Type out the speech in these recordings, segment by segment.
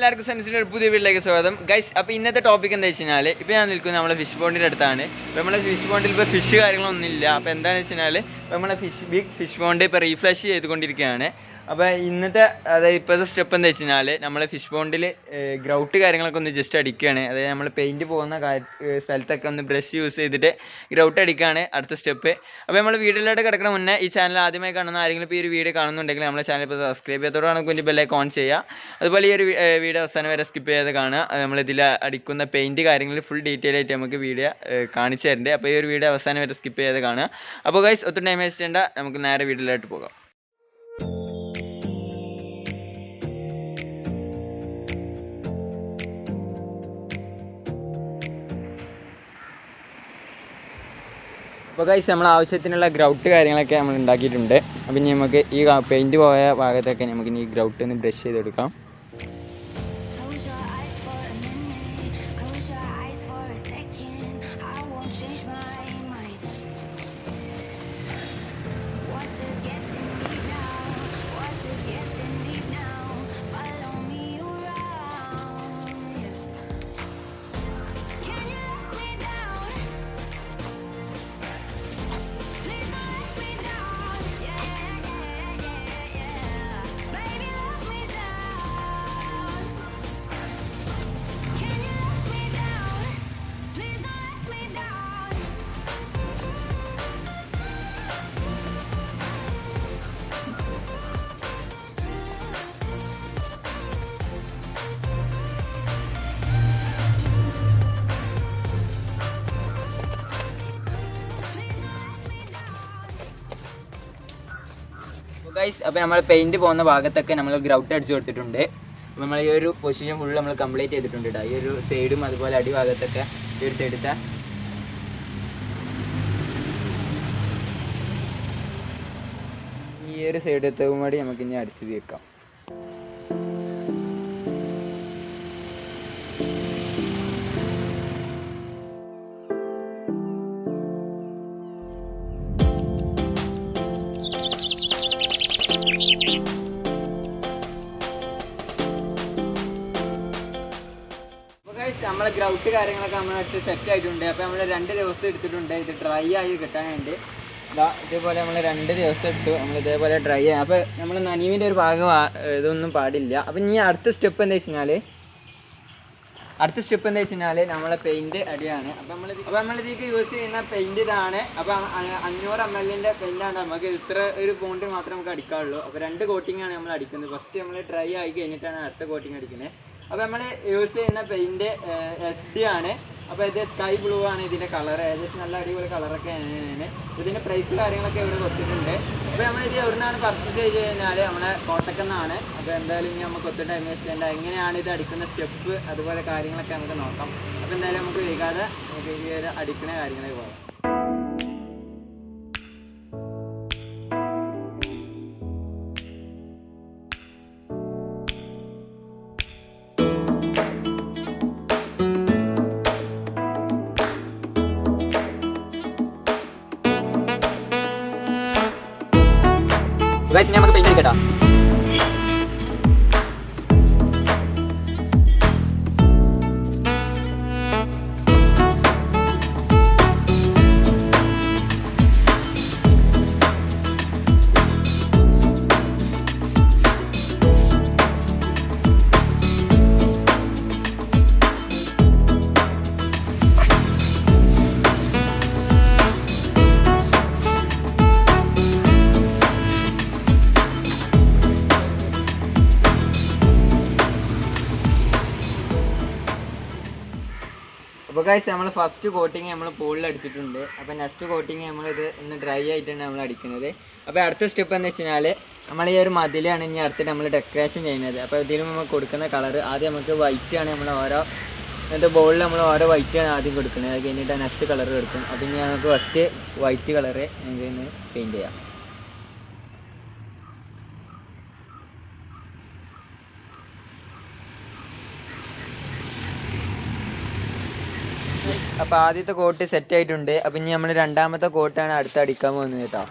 എല്ലാവർക്കും സെൻസിൻ്റെ ഒരു പുതിയ വീട്ടിലേക്ക് സ്വാഗതം ഗൈസ്. അപ്പോൾ ഇന്നത്തെ ടോപ്പിക് എന്താ വെച്ച് കഴിഞ്ഞാൽ, ഇപ്പോൾ ഞാൻ നിൽക്കുന്നത് നമ്മളെ ഫിഷ് പോണ്ടിൻ്റെ അടുത്താണ്. അപ്പോൾ നമ്മളെ ഫിഷ് പോണ്ടിൽ ഇപ്പോൾ ഫിഷ് കാര്യങ്ങളൊന്നും ഇല്ല. അപ്പോൾ എന്താണെന്ന് വെച്ച് കഴിഞ്ഞാൽ നമ്മളെ ബിഗ് ഫിഷ് പോണ്ട് ഇപ്പോൾ റീഫ്ലഷ് ചെയ്തുകൊണ്ടിരിക്കുകയാണ്. അപ്പോൾ ഇന്നത്തെ അതായത് ഇപ്പോഴത്തെ സ്റ്റെപ്പ് എന്താ വെച്ച് കഴിഞ്ഞാൽ, നമ്മളെ ഫിഷ് പോണ്ടിൽ ഗ്രൗട്ട് കാര്യങ്ങളൊക്കെ ഒന്ന് ജസ്റ്റ് അടിക്കുകയാണ്. അതായത് നമ്മൾ പെയിൻറ്റ് പോകുന്ന സ്ഥലത്തൊക്കെ ഒന്ന് ബ്രഷ് യൂസ് ചെയ്തിട്ട് ഗ്രൗട്ട് അടിക്കുകയാണ് അടുത്ത സ്റ്റെപ്പ്. അപ്പോൾ നമ്മൾ വീഡിയോയിലോട്ട് കിടക്കണ മുന്നേ ഈ ചാനൽ ആദ്യമായി കാണുന്ന ആരെങ്കിലും ഇപ്പോൾ ഈ ഒരു വീഡിയോ കാണുന്നുണ്ടെങ്കിൽ നമ്മളെ ചാനൽ ഇപ്പോൾ സബ്സ്ക്രൈബ് ചെയ്തതോടാണ് കുഞ്ഞ് ബെല്ലൈക്കൺ ഓൺ ചെയ്യുക. അതുപോലെ ഈ ഒരു വീഡിയോ അവസാനം വരെ സ്കിപ്പ് ചെയ്ത് കാണുക. നമ്മളിതിൽ അടിക്കുന്ന പെയിൻറ്റ് കാര്യങ്ങൾ ഫുൾ ഡീറ്റെയിൽ ആയിട്ട് നമുക്ക് വീഡിയോ കാണിച്ചു തരേണ്ടത്. അപ്പോൾ ഈ ഒരു വീഡിയോ അവസാനം വരെ സ്കിപ്പ് ചെയ്ത് കാണുക. അപ്പോൾ ഗൈസ് ഒത്തിരി ടൈം വേസ്റ്റ് ചെയ്യേണ്ട, നമുക്ക് നേരെ വീഡിയോയിലോട്ട് പോകാം. അപ്പോൾ ഗൈസ് നമ്മൾ ആവശ്യത്തിനുള്ള ഗ്രൗട്ട് കാര്യങ്ങളൊക്കെ നമ്മൾ ഉണ്ടാക്കിയിട്ടുണ്ട്. അപ്പം ഇനി നമുക്ക് ഈ പെയിൻറ്റ് പോയ ഭാഗത്തൊക്കെ നമുക്ക് ഇനി ഈ ഗ്രൗട്ട് ഒന്ന് ബ്രഷ് ചെയ്തെടുക്കാം. ഗൈസ് അപ്പോൾ നമ്മൾ പെയിൻറ്റ് പോകുന്ന ഭാഗത്തൊക്കെ നമ്മൾ ഗ്രൗട്ട് അടിച്ച് കൊടുത്തിട്ടുണ്ട്. അപ്പോൾ നമ്മൾ ഈ ഒരു പൊസിഷൻ ഫുൾ നമ്മൾ കംപ്ലീറ്റ് ചെയ്തിട്ടുണ്ട് കേട്ടോ. ഈ ഒരു സൈഡും അതുപോലെ അടി ഭാഗത്തൊക്കെ ഈ ഒരു സൈഡത്തെ ഈ ഒരു സൈഡത്തേക്കും കൂടി നമുക്ക് ഇനി അടിച്ച് തീർക്കാം. നമ്മളെ ഗ്രൗട്ട് കാര്യങ്ങളൊക്കെ നമ്മൾ അടിച്ച് സെറ്റ് ആയിട്ടുണ്ട്. അപ്പോൾ നമ്മൾ 2 ദിവസം എടുത്തിട്ടുണ്ട് ഇത് ഡ്രൈ ആയി കിട്ടാനായിട്ട്. ഇതേപോലെ നമ്മൾ 2 ദിവസം ഇട്ടു നമ്മൾ ഇതേപോലെ ഡ്രൈ ആയി. അപ്പോൾ നമ്മൾ നനീവിൻ്റെ ഒരു ഭാഗം ഇതൊന്നും പാടില്ല. അപ്പം ഇനി അടുത്ത സ്റ്റെപ്പ് എന്താ വെച്ച് കഴിഞ്ഞാൽ നമ്മളെ പെയിൻറ്റ് അടിയാണ്. അപ്പോൾ നമ്മളിതിലേക്ക് യൂസ് ചെയ്യുന്ന പെയിൻറ്റ് ഇതാണ്. അപ്പോൾ 500 ml പെയിൻറ്റാണ് നമുക്ക് ഇത്ര ഒരു പോണ്ട് മാത്രമേ നമുക്ക് അടിക്കാറുള്ളൂ. അപ്പോൾ 2 കോട്ടിങ്ങാണ് നമ്മൾ അടിക്കുന്നത്. ഫസ്റ്റ് നമ്മൾ ഡ്രൈ ആയി കഴിഞ്ഞിട്ടാണ് അടുത്ത കോട്ടിങ് അടിക്കുന്നത്. അപ്പോൾ നമ്മൾ യൂസ് ചെയ്യുന്ന പെയിൻറ്റ് SD ആണ്. അപ്പോൾ ഇത് സ്കൈ ബ്ലൂ ആണ് ഇതിൻ്റെ കളർ. ഏകദേശം നല്ല അടിപൊളി കളറൊക്കെ ആണ്. ഇതിൻ്റെ പ്രൈസ് കാര്യങ്ങളൊക്കെ ഇവിടെ കൊടുത്തിട്ടുണ്ട്. അപ്പോൾ നമ്മളിത് എവിടെ നിന്നാണ് പർച്ചേസ് ചെയ്ത് കഴിഞ്ഞാൽ നമ്മളെ കോട്ടക്കന്നാണ്. അപ്പോൾ എന്തായാലും ഇനി നമുക്ക് ഒത്തിരി ടൈം വേസ്റ്റ് ചെയ്യേണ്ട, എങ്ങനെയാണ് ഇത് അടിക്കുന്ന സ്റ്റെപ്പ് അതുപോലെ കാര്യങ്ങളൊക്കെ നമുക്ക് നോക്കാം. അപ്പോൾ എന്തായാലും നമുക്ക് വൈകാതെ നമുക്ക് ഈ ഒരു അടിക്കുന്ന കാര്യങ്ങളൊക്കെ പോകാം. ഗൈസ് ഇനി നമുക്ക് പെയിൻറ്റ് അടിക്കട്ടോ. അപ്പോൾ ഗൈസ് നമ്മൾ ഫസ്റ്റ് കോട്ടിങ് നമ്മൾ പൂളിൽ അടിച്ചിട്ടുണ്ട്. അപ്പോൾ നെക്സ്റ്റ് കോട്ടിങ് നമ്മളിത് ഒന്ന് ഡ്രൈ ആയിട്ടാണ് നമ്മൾ അടിക്കുന്നത്. അപ്പോൾ അടുത്ത സ്റ്റെപ്പ് എന്ന് വെച്ച് കഴിഞ്ഞാൽ നമ്മൾ ഈ ഒരു മതിലാണ് ഇനി അടുത്തിട്ട് നമ്മൾ ഡെക്കറേഷൻ ചെയ്യുന്നത്. അപ്പോൾ ഇതിന് നമ്മൾ കൊടുക്കുന്ന കളർ ആദ്യം നമുക്ക് വൈറ്റ് ആണ്. നമ്മൾ ഓരോ ബോളിൽ നമ്മൾ ഓരോ വൈറ്റ് ആണ് ആദ്യം കൊടുക്കുന്നത്. അത് കഴിഞ്ഞിട്ട് നെക്സ്റ്റ് കളർ കൊടുക്കും. അപ്പോൾ ഇനി നമുക്ക് ഫസ്റ്റ് വൈറ്റ് കളറ് നമുക്ക് പെയിൻറ്റ് ചെയ്യാം. അപ്പോൾ ആദ്യത്തെ കോട്ട് സെറ്റ് ആയിട്ടുണ്ട്. അപ്പോൾ ഇനി നമ്മൾ രണ്ടാമത്തെ കോട്ടാണ് അടുത്ത് അടിക്കാൻ പോകുന്നത് കേട്ടോ.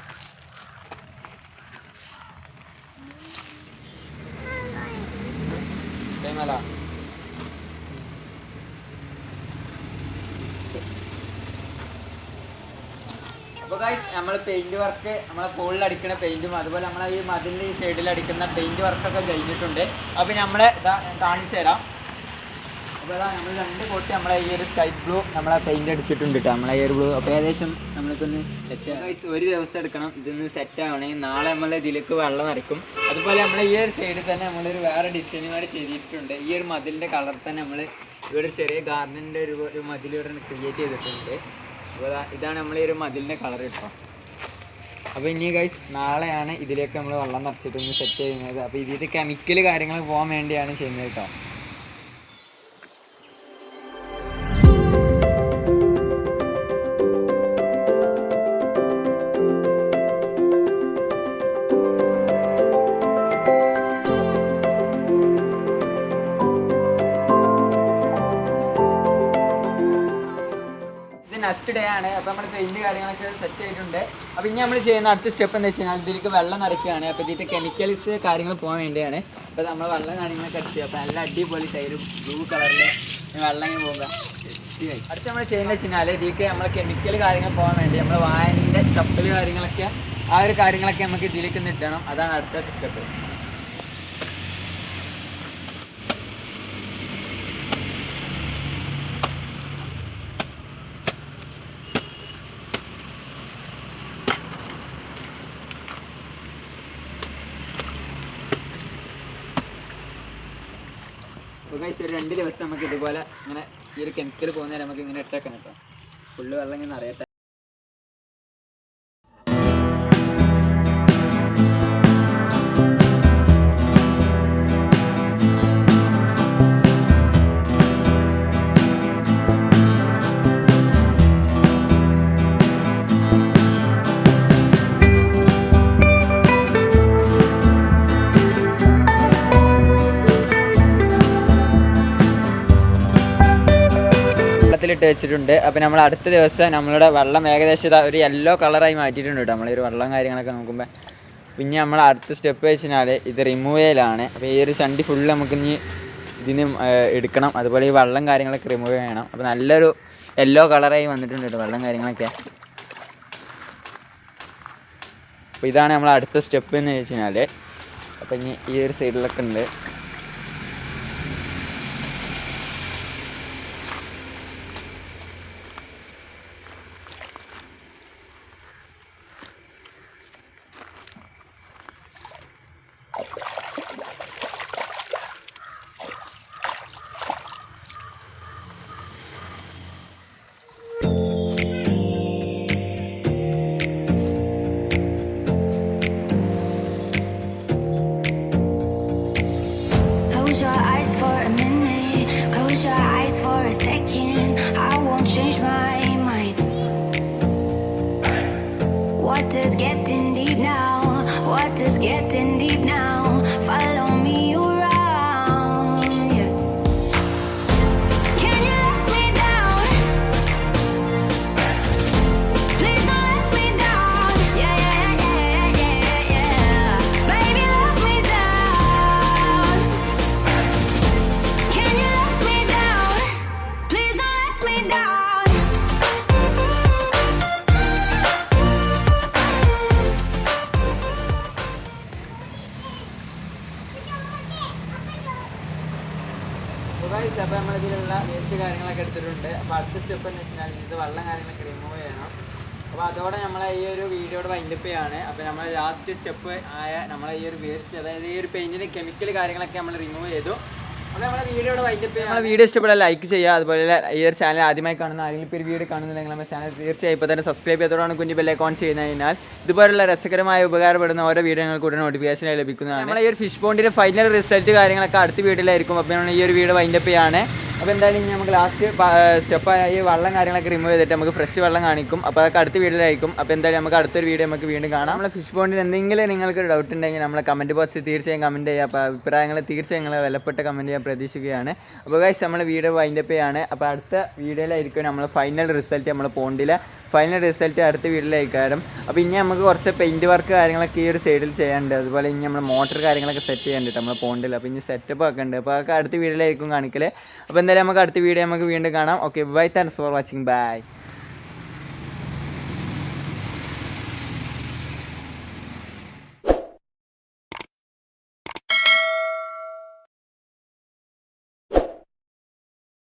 അപ്പോൾ ഗൈസ് നമ്മൾ പെയിൻറ്റ് വർക്ക് നമ്മളെ ഫോണിൽ അടിക്കുന്ന പെയിൻറ്റും അതുപോലെ നമ്മളെ ഈ മതിലിൻ്റെ ഈ സൈഡിൽ അടിക്കുന്ന പെയിൻറ്റ് വർക്കൊക്കെ കഴിഞ്ഞിട്ടുണ്ട്. അപ്പോൾ നമ്മളെ ഇതാ കാണിച്ചു തരാം. അപ്പോൾ അതാ നമ്മൾ 2 കോട്ട് നമ്മളെ ഈ ഒരു സ്കൈ ബ്ലൂ നമ്മളെ പെയിൻറ്റ് അടിച്ചിട്ടുണ്ട് കേട്ടോ, നമ്മളെ ഈ ഒരു ബ്ലൂ. അപ്പോൾ ഏകദേശം നമ്മൾക്കൊന്ന് സെറ്റ് ഗൈസ് 1 ദിവസം എടുക്കണം ഇതൊന്ന് സെറ്റ് ആവണമെങ്കിൽ. നാളെ നമ്മൾ ഇതിലേക്ക് വെള്ളം നിറയ്ക്കും. അതുപോലെ നമ്മൾ ഈ ഒരു സൈഡിൽ തന്നെ നമ്മളൊരു വേറെ ഡിസൈനും കൂടെ ചെയ്തിട്ടുണ്ട്. ഈ ഒരു മതിലിൻ്റെ കളർ തന്നെ നമ്മൾ ഇവിടെ ചെറിയ ഗാർഡനിൻ്റെ ഒരു മതിൽ ഇവിടെ ക്രിയേറ്റ് ചെയ്തിട്ടുണ്ട്. അപ്പോൾ ഇതാണ് നമ്മൾ ഈ ഒരു മതിലിൻ്റെ കളർ കേട്ടോ. അപ്പോൾ ഇനി ഗൈസ് നാളെയാണ് ഇതിലേക്ക് നമ്മൾ വെള്ളം നിറച്ചിട്ടൊന്ന് സെറ്റ് ചെയ്യുന്നത്. അപ്പോൾ ഇതിൻ്റെ കെമിക്കൽ കാര്യങ്ങൾ പോകാൻ വേണ്ടിയാണ് ചെയ്യുന്നത് കേട്ടോ. നെക്സ്റ്റ് ഡേ ആണ്. അപ്പോൾ നമ്മൾ പെയിൻറ്റ് കാര്യങ്ങളൊക്കെ സെറ്റ് ചെയ്തിട്ടുണ്ട്. അപ്പോൾ ഇനി നമ്മൾ ചെയ്യുന്ന അടുത്ത സ്റ്റെപ്പ് എന്താ വെച്ച് കഴിഞ്ഞാൽ ഇതിലേക്ക് വെള്ളം നിറയ്ക്കുകയാണ്. അപ്പോൾ ഇതിൻ്റെ കെമിക്കൽസ് കാര്യങ്ങൾ പോകാൻ വേണ്ടിയാണ്. അപ്പോൾ നമ്മൾ വെള്ളം കാര്യങ്ങളൊക്കെ അടിച്ചു. അപ്പോൾ നല്ല അടിപൊളി ടൈലും ബ്ലൂ കളറിൽ വെള്ളം ഇങ്ങനെ പോകുക. അടുത്ത് നമ്മൾ ചെയ്യുന്നത് വെച്ച് കഴിഞ്ഞാൽ ഇതിലേക്ക് നമ്മൾ കെമിക്കൽ കാര്യങ്ങൾ പോകാൻ വേണ്ടി നമ്മൾ വായൻ്റെ ചപ്പൽ കാര്യങ്ങളൊക്കെ ആ ഒരു കാര്യങ്ങളൊക്കെ നമുക്ക് ഇതിലേക്ക് ഒന്ന് ഇടണം. അതാണ് അടുത്ത സ്റ്റെപ്പ്. അപ്പോൾ ഗൈസ് ഒരു 2 ദിവസം നമുക്ക് ഇതുപോലെ ഇങ്ങനെ ഈ ഒരു കെമിക്കൽ പോകുന്നേരം നമുക്ക് ഇങ്ങനെ ഇട്ടേക്കണം കേട്ടോ. ഫുള്ള് വെള്ളം ഇങ്ങനെ അറിയട്ടെ. ഇട്ട് വെച്ചിട്ടുണ്ട്. അപ്പോൾ നമ്മൾ അടുത്ത ദിവസം നമ്മളുടെ വെള്ളം ഏകദേശം ഒരു യെല്ലോ കളറായി മാറ്റിയിട്ടുണ്ട് കേട്ടോ. നമ്മളൊരു വെള്ളം കാര്യങ്ങളൊക്കെ നോക്കുമ്പോൾ. പിന്നെ നമ്മൾ അടുത്ത സ്റ്റെപ്പ് വെച്ചാൽ ഇത് റിമൂവ് ചെയ്യലാണ്. അപ്പോൾ ഈ ഒരു ചണ്ടി ഫുള്ള് നമുക്ക് ഇനി ഇതിന് എടുക്കണം. അതുപോലെ ഈ വെള്ളം കാര്യങ്ങളൊക്കെ റിമൂവ് ചെയ്യണം. അപ്പോൾ നല്ലൊരു യെല്ലോ കളറായി വന്നിട്ടുണ്ട് കേട്ടോ വെള്ളം കാര്യങ്ങളൊക്കെ. അപ്പോൾ ഇതാണ് നമ്മൾ അടുത്ത സ്റ്റെപ്പ് എന്ന് വെച്ച് കഴിഞ്ഞാൽ. അപ്പോൾ ഇനി ഈ ഒരു സൈഡിലൊക്കെ ഉണ്ട്. is getting deep now. What is getting deep now? Follow me around. Yeah. Can you let me down? Please don't let me down. Yeah, yeah, yeah, yeah, yeah. Baby, let me down. Can you let me down? Please don't let me down. അപ്പോൾ നമ്മളിതിലുള്ള waste കാര്യങ്ങളൊക്കെ എടുത്തിട്ടുണ്ട്. അപ്പോൾ അടുത്ത step എന്ന് വെച്ചാൽ ഇത് വെള്ളം കാര്യങ്ങളൊക്കെ റിമൂവ് ചെയ്യണം. അപ്പോൾ അതോടെ നമ്മളെ ഈ ഒരു വീഡിയോയുടെ വൈൻഡപ്പ് ചെയ്യാണ്. അപ്പോൾ നമ്മൾ ലാസ്റ്റ് സ്റ്റെപ്പ് ആയ നമ്മളെ ഈ ഒരു വേസ്റ്റ്, അതായത് ഈ ഒരു പെയിൻറ്റിൻ്റെ കെമിക്കൽ കാര്യങ്ങളൊക്കെ നമ്മൾ റിമൂവ് ചെയ്തു. അപ്പോൾ നമ്മളെ വീഡിയോയുടെ വൈൻഡപ്പ് ചെയ്യാം. നമ്മളെ വീഡിയോ ഇഷ്ടപ്പെട്ടാൽ ലൈക്ക് ചെയ്യുക. അതുപോലെ ഈ ഒരു ചാനൽ ആദ്യമായി കാണുന്ന ആരെങ്കിലും ഇപ്പോൾ ഒരു വീഡിയോ കാണുന്നുണ്ടെങ്കിൽ നമ്മുടെ ചാനൽ തീർച്ചയായും ഇപ്പോൾ തന്നെ സബ്സ്ക്രൈബ് ചെയ്തതോടാണ് കുഞ്ഞു ബെൽ ഐക്കോൺ ചെയ്യുന്നത്. കഴിഞ്ഞാൽ ഇതുപോലുള്ള രസകരമായ ഉപകാരപ്പെടുന്ന ഓരോ വീഡിയോകൾക്ക് കൂടെ നോട്ടിഫിക്കേഷനായി ലഭിക്കുന്നതാണ്. നമ്മളെ ഈ ഒരു ഫിഷ് പോണ്ടിൻ്റെ ഫൈനൽ റിസൾട്ട് കാര്യങ്ങളൊക്കെ അടുത്ത വീഡിയോയിലായിരിക്കും. അപ്പോൾ ഈ ഒരു വീഡിയോ വൈൻഡപ്പ് ചെയ്യാണ്. അപ്പോൾ എന്തായാലും ഇനി നമുക്ക് ലാസ്റ്റ് സ്റ്റെപ്പായ ഈ വെള്ളം കാര്യങ്ങളൊക്കെ റിമൂവ് ചെയ്തിട്ട് നമുക്ക് ഫ്രഷ് വെള്ളം കാണിക്കും. അപ്പോൾ അതൊക്കെ അടുത്ത വീഡിയോയിലായിരിക്കും. അപ്പോൾ എന്തായാലും നമുക്ക് അടുത്തൊരു വീഡിയോ നമുക്ക് വീണ്ടും കാണാം. നമ്മളെ ഫിഷ് പോണ്ടിൽ എന്തെങ്കിലും നിങ്ങൾക്ക് ഡൗട്ട് ഉണ്ടെങ്കിൽ നമ്മളെ കമൻറ്റ് ബോക്സിൽ തീർച്ചയായും കമൻറ്റ് ചെയ്യുക. അപ്പോൾ അഭിപ്രായങ്ങൾ തീർച്ചയായും നിങ്ങൾ വിലപ്പെട്ട കമൻറ്റ് ചെയ്യാൻ പ്രതീക്ഷിക്കുകയാണ്. അപ്പോൾ ഗൈസ് നമ്മൾ വീഡിയോ വൈൻഡപ്പ് ചെയ്യാണ്. അപ്പോൾ അടുത്ത വീഡിയോയിലായിരിക്കും നമ്മൾ ഫൈനൽ റിസൾട്ട്, നമ്മൾ പോണ്ടിലെ ഫൈനൽ റിസൾട്ട് അടുത്ത വീഡിയോയിലായിരിക്കും. അപ്പോൾ ഇനി നമുക്ക് കുറച്ച് പെയിൻറ്റ് വർക്ക് കാര്യങ്ങളൊക്കെ ഈ ഒരു സൈഡിൽ ചെയ്യാനുണ്ട്. അതുപോലെ ഇനി നമ്മൾ മോട്ടർ കാര്യങ്ങളൊക്കെ സെറ്റ് ചെയ്യാനുണ്ട് നമ്മൾ പോണ്ടിൽ. അപ്പോൾ ഇനി സെറ്റപ്പ് ഒക്കെ ഉണ്ട്. അപ്പോൾ അതൊക്കെ അടുത്ത വീഡിയോയിലായിരിക്കും കാണിക്കൽ. അപ്പോൾ എന്തായാലും നമുക്ക് അടുത്ത വീഡിയോ നമുക്ക് വീണ്ടും കാണാം. Okay, bye, thanks for watching, by.